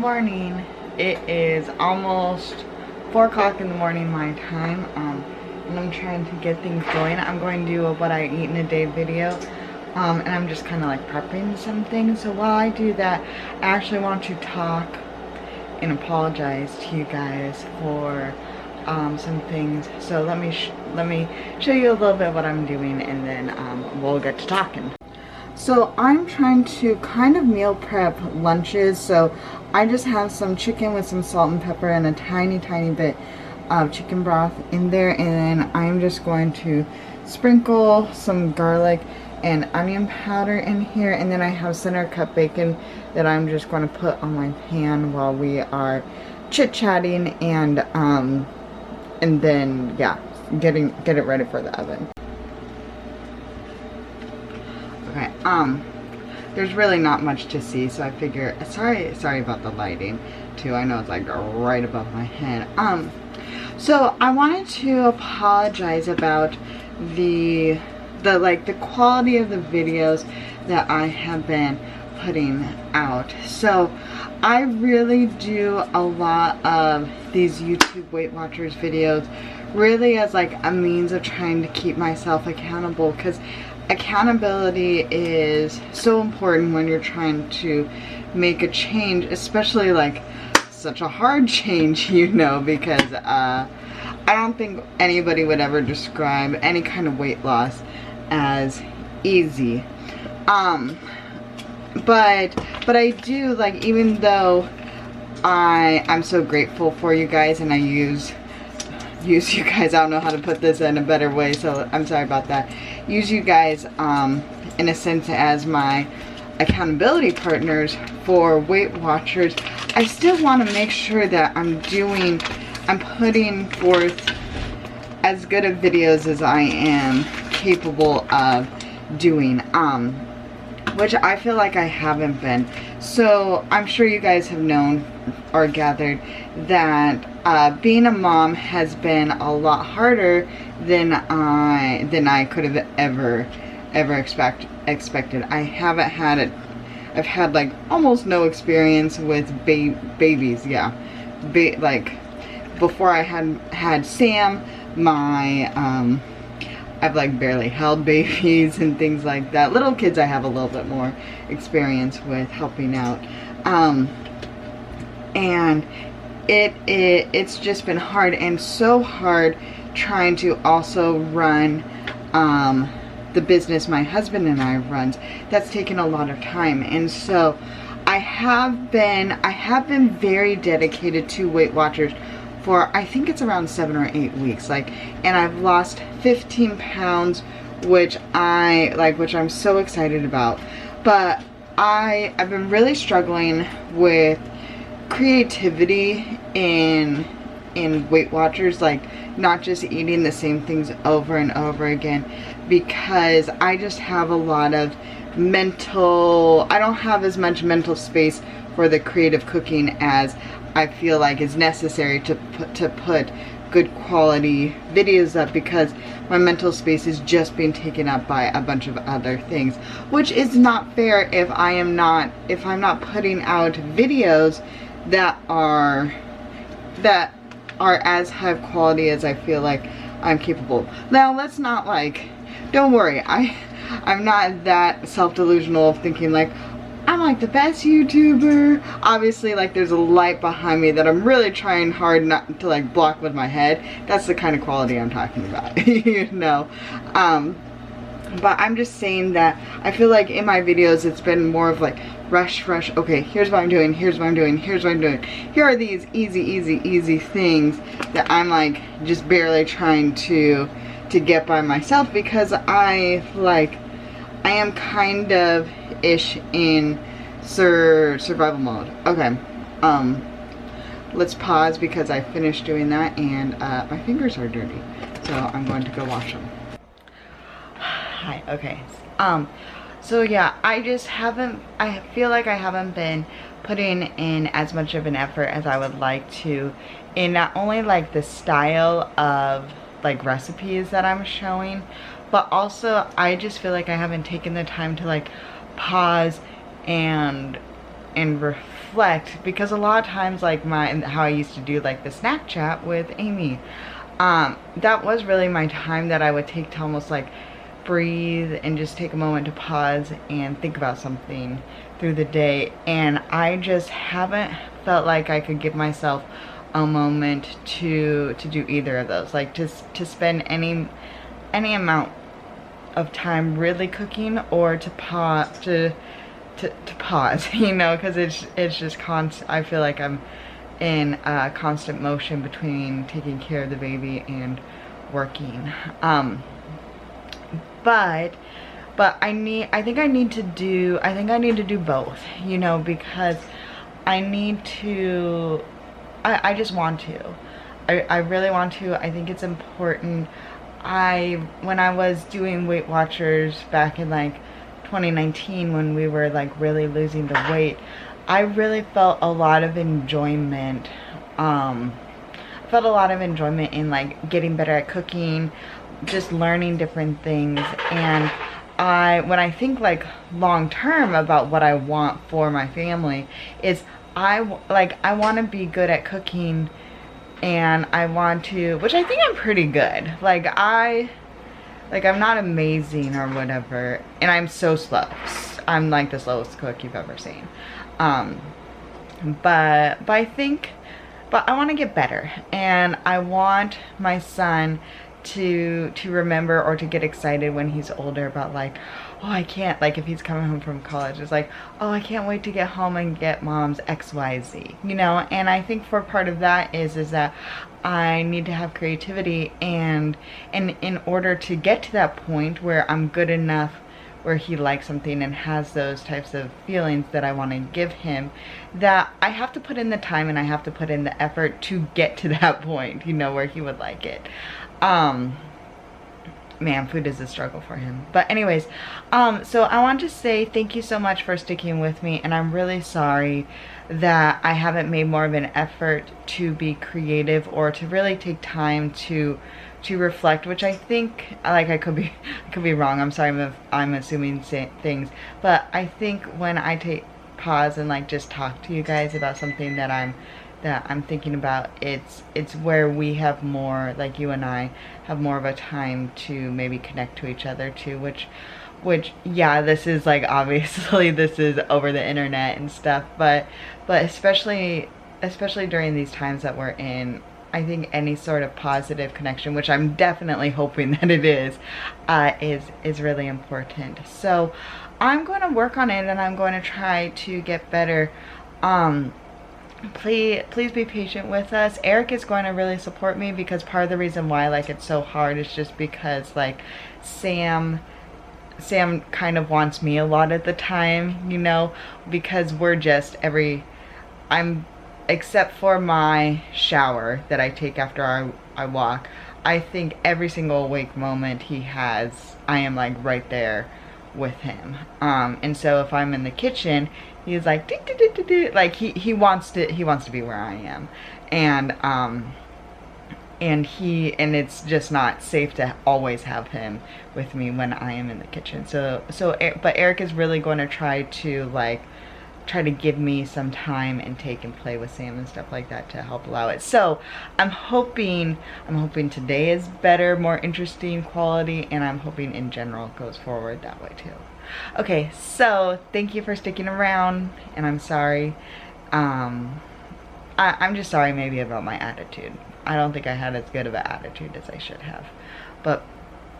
morning. It is almost 4 o'clock in the morning my time, and I'm trying to get things going. I'm going to do a what I eat in a day video, and I'm just kind of like prepping some things. So while I do that, I actually want to talk and apologize to you guys for some things. So let me show you a little bit of what I'm doing, and then we'll get to talking. So I'm trying to kind of meal prep lunches. So I just have some chicken with some salt and pepper and a tiny bit of chicken broth in there, and then I'm just going to sprinkle some garlic and onion powder in here, and then I have center cut bacon that I'm just going to put on my pan while we are chit-chatting, and then yeah, get it ready for the oven. Okay, there's really not much to see, so I figure, sorry about the lighting too. I know it's like right above my head. So I wanted to apologize about the quality of the videos that I have been putting out. So I really do a lot of these YouTube Weight Watchers videos really as like a means of trying to keep myself accountable, because accountability is so important when you're trying to make a change, especially like such a hard change, you know, because I don't think anybody would ever describe any kind of weight loss as easy. But I do, like, even though I'm so grateful for you guys, and I use you guys, I don't know how to put this in a better way, so I'm sorry about that. Use you guys in a sense as my accountability partners for Weight Watchers. I still want to make sure that I'm putting forth as good of videos as I am capable of doing, which I feel like I haven't been. So I'm sure you guys have known or gathered that being a mom has been a lot harder than I could have ever expected. I haven't had it. I've had like almost no experience with babies. Yeah, like before I had Sam, I've like barely held babies and things like that. Little kids I have a little bit more experience with helping out. And it's just been hard, and so hard trying to also run the business my husband and I runs. That's taken a lot of time, and so I have been very dedicated to Weight Watchers for, I think it's around 7 or 8 weeks, and I've lost 15 pounds, which I'm so excited about. But I've been really struggling with creativity in Weight Watchers, like not just eating the same things over and over again, because I just have a lot of I don't have as much mental space for the creative cooking as I feel like is necessary to put good quality videos up, because my mental space is just being taken up by a bunch of other things, which is not fair if I'm not putting out videos that are as high quality as I feel like I'm capable. Now let's not don't worry, I'm not that self-delusional of thinking like I'm like the best YouTuber. Obviously, like, there's a light behind me that I'm really trying hard not to like block with my head. That's the kind of quality I'm talking about, you know. But I'm just saying that I feel like in my videos it's been more of like rush. Okay, here's what I'm doing, here's what I'm doing, here's what I'm doing. Here are these easy things that I'm like just barely trying to get by myself, because I am kind of ish in survival mode. Okay, let's pause because I finished doing that, and my fingers are dirty, so I'm going to go wash them. Hi. Okay, so yeah, I feel like I haven't been putting in as much of an effort as I would like to in not only like the style of like recipes that I'm showing, but also I just feel like I haven't taken the time to like pause and reflect reflect, because a lot of times, like how I used to do like the snack chat with Amy, that was really my time that I would take to almost like breathe and just take a moment to pause and think about something through the day. And I just haven't felt like I could give myself a moment to do either of those, like to spend any amount of time really cooking, or to pause, to pause, you know, because it's just constant. I feel like I'm in constant motion between taking care of the baby and working. But I think I need to do both, you know, because I need to, I just want to. I really want to. I think it's important. When I was doing Weight Watchers back in like 2019, when we were like really losing the weight, I really felt a lot of enjoyment. Felt a lot of enjoyment in like getting better at cooking, just learning different things. And when I think like long term about what I want for my family, is I want to be good at cooking, and I want to, which I think I'm pretty good. I'm not amazing or whatever, and I'm so slow. I'm like the slowest cook you've ever seen. But I want to get better, and I want my son to remember, or to get excited when he's older about like, oh, I can't, like if he's coming home from college, it's like, oh, I can't wait to get home and get mom's XYZ, you know. And I think for part of that is that I need to have creativity, and in order to get to that point where I'm good enough, where he likes something and has those types of feelings that I want to give him, that I have to put in the time and I have to put in the effort to get to that point, you know, where he would like it. Man, food is a struggle for him. But anyways, so I want to say thank you so much for sticking with me, and I'm really sorry that I haven't made more of an effort to be creative, or to really take time to reflect, which I think, like, I could be wrong. I'm sorry if I'm assuming things, but I think when I take pause and like just talk to you guys about something that I'm thinking about, it's where we have more, like you and I have more of a time to maybe connect to each other too, which yeah, this is like, obviously this is over the internet and stuff, but especially during these times that we're in, I think any sort of positive connection, which I'm definitely hoping that it is really important. So I'm going to work on it, and I'm going to try to get better. Please be patient with us. Eric is going to really support me, because part of the reason why like it's so hard is just because like Sam kind of wants me a lot at the time, you know, because we're just except for my shower that I take after I walk, I think every single awake moment he has, I am like right there with him. And so if I'm in the kitchen, he's like like he wants to be where I am, and it's just not safe to always have him with me when I am in the kitchen. But Eric is really going to try to give me some time and take and play with Sam and stuff like that to help allow it. So I'm hoping today is better, more interesting quality, and I'm hoping in general it goes forward that way too. Okay, so thank you for sticking around, and I'm sorry. I'm just sorry maybe about my attitude. I don't think I had as good of an attitude as I should have, but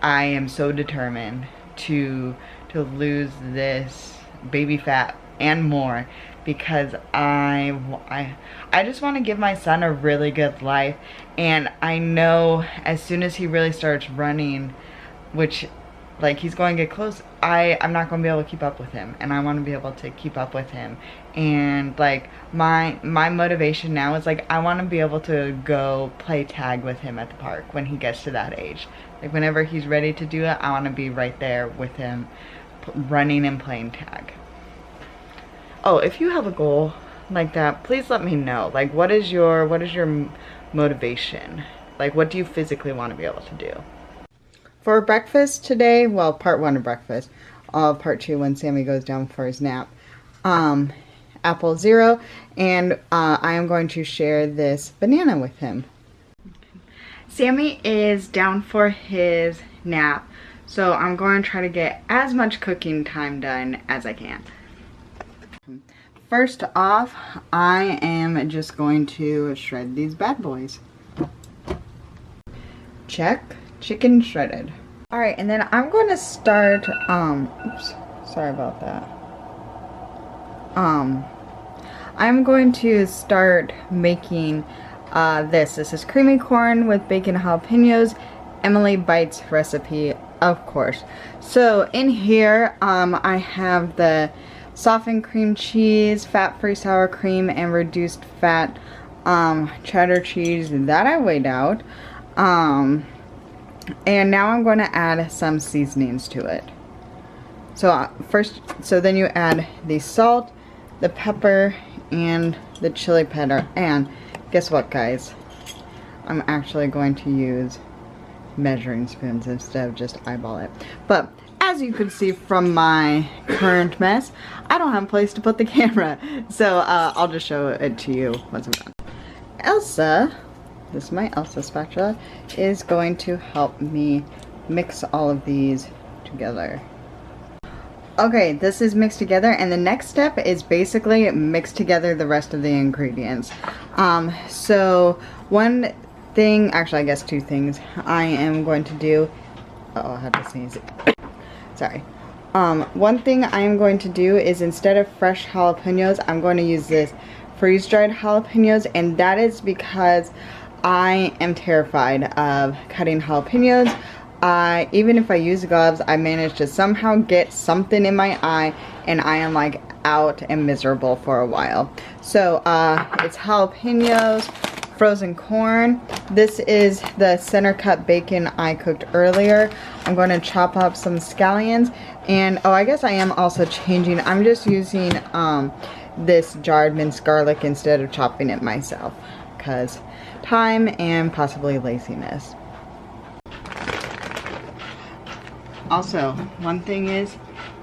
I am so determined to lose this baby fat and more, because I just want to give my son a really good life. And I know as soon as he really starts running, which like he's going to get close, I'm not going to be able to keep up with him, and I want to be able to keep up with him. And like my motivation now is like I want to be able to go play tag with him at the park when he gets to that age. Like whenever he's ready to do it, I want to be right there with him running and playing tag. Oh, if you have a goal like that, please let me know. Like what is your motivation? Like what do you physically want to be able to do? For breakfast today, well, part one of breakfast, part two when Sammy goes down for his nap, apple 0, and I am going to share this banana with him. Sammy is down for his nap, so I'm going to try to get as much cooking time done as I can. First off, I am just going to shred these bad boys. Check, chicken shredded. All right, and then I'm going to start, oops, sorry about that. I'm going to start making this. This is creamy corn with bacon and jalapenos, Emily Bites recipe, of course. So in here, I have the softened cream cheese, fat-free sour cream, and reduced fat cheddar cheese that I weighed out. And now I'm going to add some seasonings to it. So then you add the salt, the pepper, and the chili powder. And guess what, guys? I'm actually going to use measuring spoons instead of just eyeball it. But as you can see from my current mess, I don't have a place to put the camera. So I'll just show it to you once I'm done. Elsa, this is my Elsa spatula, is going to help me mix all of these together. Okay, this is mixed together, and the next step is basically mix together the rest of the ingredients. So one thing, actually I guess two things, I am going to do, I had to sneeze. Sorry. One thing I am going to do is, instead of fresh jalapenos, I'm going to use this freeze-dried jalapenos, and that is because I am terrified of cutting jalapenos. Even if I use gloves, I manage to somehow get something in my eye, and I am like out and miserable for a while. So it's jalapenos, frozen corn. This is the center cut bacon I cooked earlier. I'm going to chop up some scallions, and oh, I guess I am also changing. I'm just using this jarred minced garlic instead of chopping it myself, because time and possibly laziness. Also, one thing is,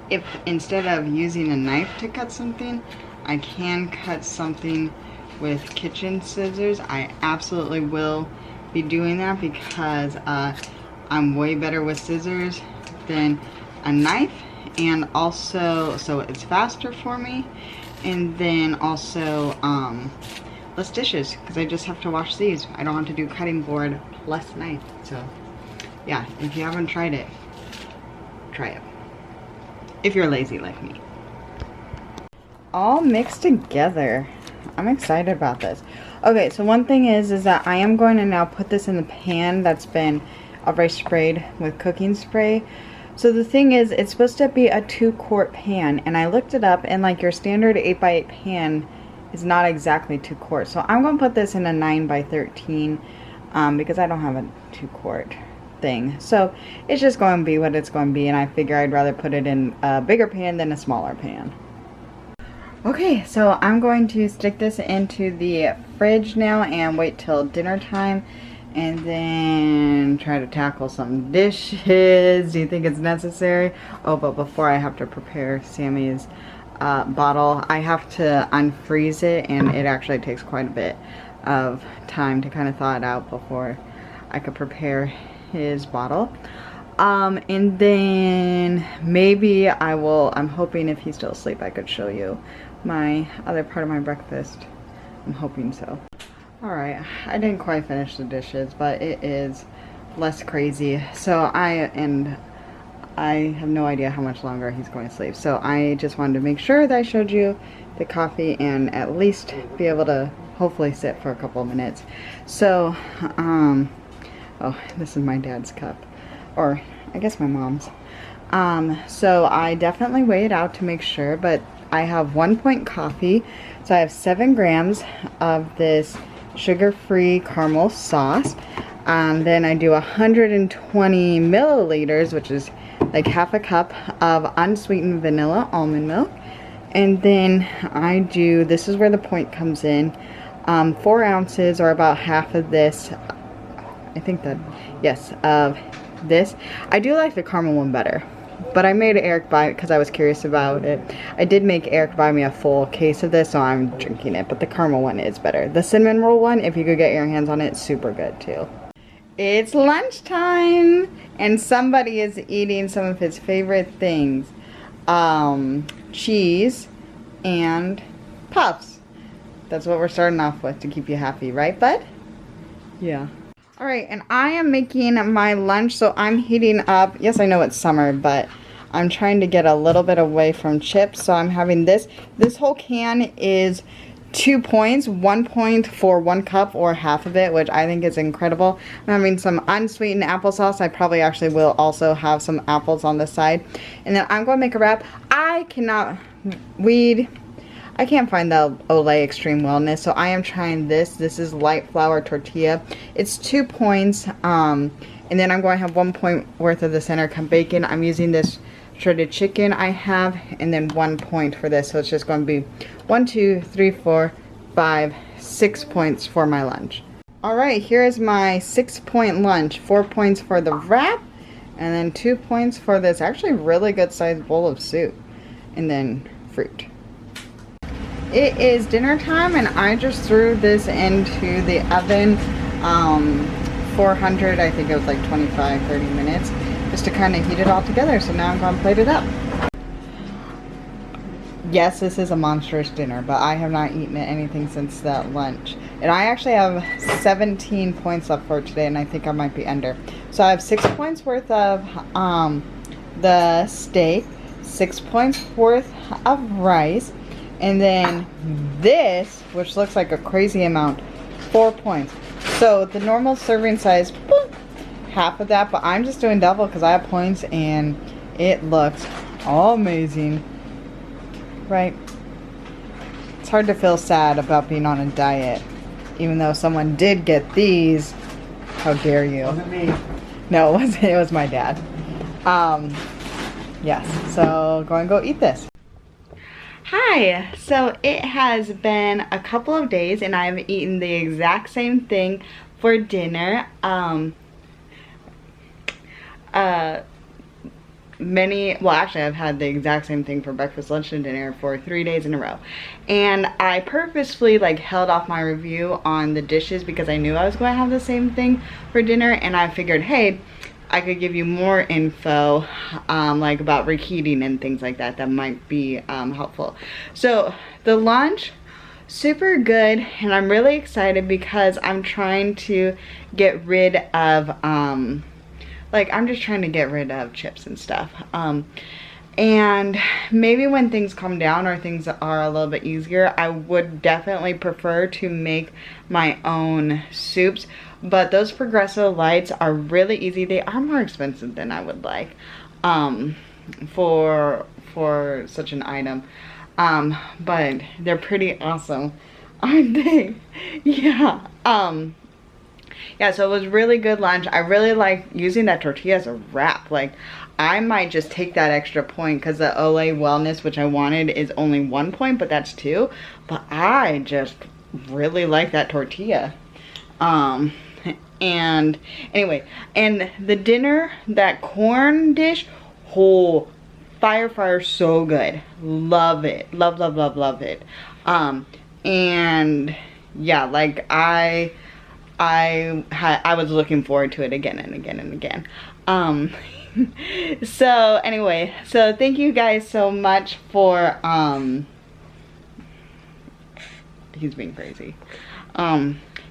if instead of using a knife to cut something, I can cut something with kitchen scissors. I absolutely will be doing that, because I'm way better with scissors than a knife, and also so it's faster for me, and then also less dishes, because I just have to wash these. I don't have to do cutting board plus knife. So yeah, if you haven't tried it, try it if you're lazy like me. All mixed together. I'm excited about this. Okay, so one thing is that I am going to now put this in the pan that's been already sprayed with cooking spray. So the thing is, it's supposed to be a 2-quart pan, and I looked it up, and like your standard 8x8 pan is not exactly 2 quarts. So I'm going to put this in a 9x13 because I don't have a 2-quart thing. So it's just going to be what it's going to be, and I figure I'd rather put it in a bigger pan than a smaller pan. Okay, so I'm going to stick this into the fridge now and wait till dinner time, and then try to tackle some dishes. Do you think it's necessary? Oh, but before I have to prepare Sammy's bottle, I have to unfreeze it, and it actually takes quite a bit of time to kind of thaw it out before I could prepare his bottle. And then maybe I'm hoping if he's still asleep, I could show you my other part of my breakfast. I'm hoping so. Alright, I didn't quite finish the dishes, but it is less crazy. So I have no idea how much longer he's going to sleep. So I just wanted to make sure that I showed you the coffee and at least be able to hopefully sit for a couple of minutes. So, oh, this is my dad's cup. Or, I guess my mom's. So I definitely weigh it out to make sure, but I have 1 point coffee. So I have 7 grams of this sugar-free caramel sauce. Then I do 120 milliliters, which is like half a cup of unsweetened vanilla almond milk. And then I do, this is where the point comes in, 4 ounces or about half of this, I think that, yes, of this. I do like the caramel one better, but I made Eric buy it because I was curious about it. I did make Eric buy me a full case of this, so I'm drinking it, but the caramel one is better. The cinnamon roll one, if you could get your hands on it, it's super good too. It's lunchtime, and somebody is eating some of his favorite things. Cheese and puffs. That's what we're starting off with to keep you happy, right, bud? Yeah. Alright, and I am making my lunch, so I'm heating up. Yes, I know it's summer, but I'm trying to get a little bit away from chips, so I'm having this. This whole can is 2 points, 1 point for 1 cup or half of it, which I think is incredible. I'm having some unsweetened applesauce. I probably actually will also have some apples on the side. And then I'm going to make a wrap. I can't find the Olay Extreme Wellness, so I am trying this. This is light flour tortilla. It's 2 points, and then I'm going to have 1 point worth of the center come bacon. I'm using this shredded chicken I have, and then 1 point for this, so it's just going to be 1, 2, 3, 4, 5, 6 points for my lunch. Alright, here is my 6-point lunch. 4 points for the wrap, and then 2 points for this actually really good sized bowl of soup, and then fruit. It is dinner time, and I just threw this into the oven, 400, I think it was like 25, 30 minutes, just to kind of heat it all together. So now I'm going to plate it up. Yes, this is a monstrous dinner, but I have not eaten anything since that lunch. And I actually have 17 points left for today, and I think I might be under. So I have 6 points worth of the steak, 6 points worth of rice, and then this, which looks like a crazy amount, 4 points. So the normal serving size, boop, half of that, but I'm just doing double because I have points and it looks amazing, right? It's hard to feel sad about being on a diet, even though someone did get these. How dare you? It wasn't me. No, it was my dad. Yes, so go eat this. Hi, so it has been a couple of days and I've eaten the exact same thing for dinner. Actually I've had the exact same thing for breakfast, lunch, and dinner for 3 days in a row. And I purposefully held off my review on the dishes because I knew I was going to have the same thing for dinner, and I figured, hey, I could give you more info about reheating and things like that that might be helpful. So the lunch, super good, and I'm really excited because I'm trying to get rid of I'm just trying to get rid of chips and stuff. And maybe when things calm down or things are a little bit easier, I would definitely prefer to make my own soups. But those Progresso Lights are really easy. They are more expensive than I would like for such an item. But they're pretty awesome, aren't they? Yeah. Yeah, so it was really good lunch. I really like using that tortilla as a wrap. I might just take that extra point because the Olay Wellness, which I wanted, is only 1 point, but that's 2. But I just really like that tortilla. And anyway, and the dinner, that corn dish, fire, so good. Love it. Love it. And yeah, I was looking forward to it again and again and again. So anyway, so thank you guys so much for he's being crazy.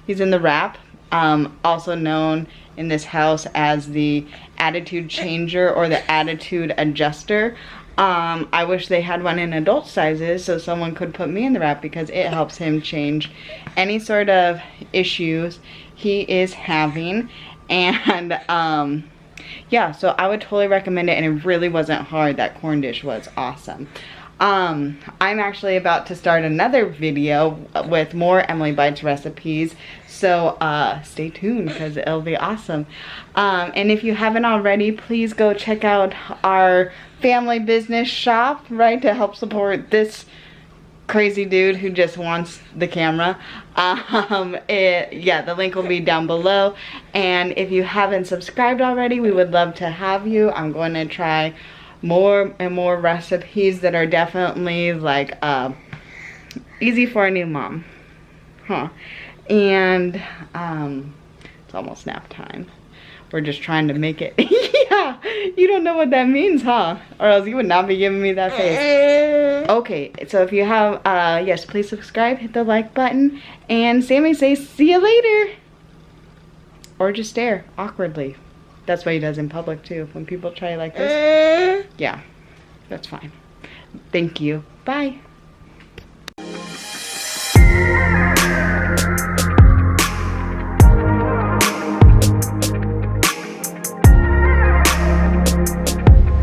He's in the wrap, also known in this house as the attitude changer or the attitude adjuster. I wish they had one in adult sizes so someone could put me in the wrap because it helps him change any sort of issues he is having. And yeah, so I would totally recommend it, and it really wasn't hard. That corn dish was awesome. I'm actually about to start another video with more Emily Bites recipes, so stay tuned because it'll be awesome. And if you haven't already, please go check out our family business shop, right, to help support this crazy dude who just wants the camera. Yeah, the link will be down below. And if you haven't subscribed already, we would love to have you. I'm going to try more and more recipes that are definitely like easy for a new mom. And it's almost nap time. We're just trying to make it. Yeah, you don't know what that means, huh? Or else you would not be giving me that face. Okay, so if you have, yes, please subscribe, hit the like button, and Sammy says, see you later. Or just stare awkwardly. That's what he does in public too. When people try like this. Yeah, that's fine. Thank you. Bye.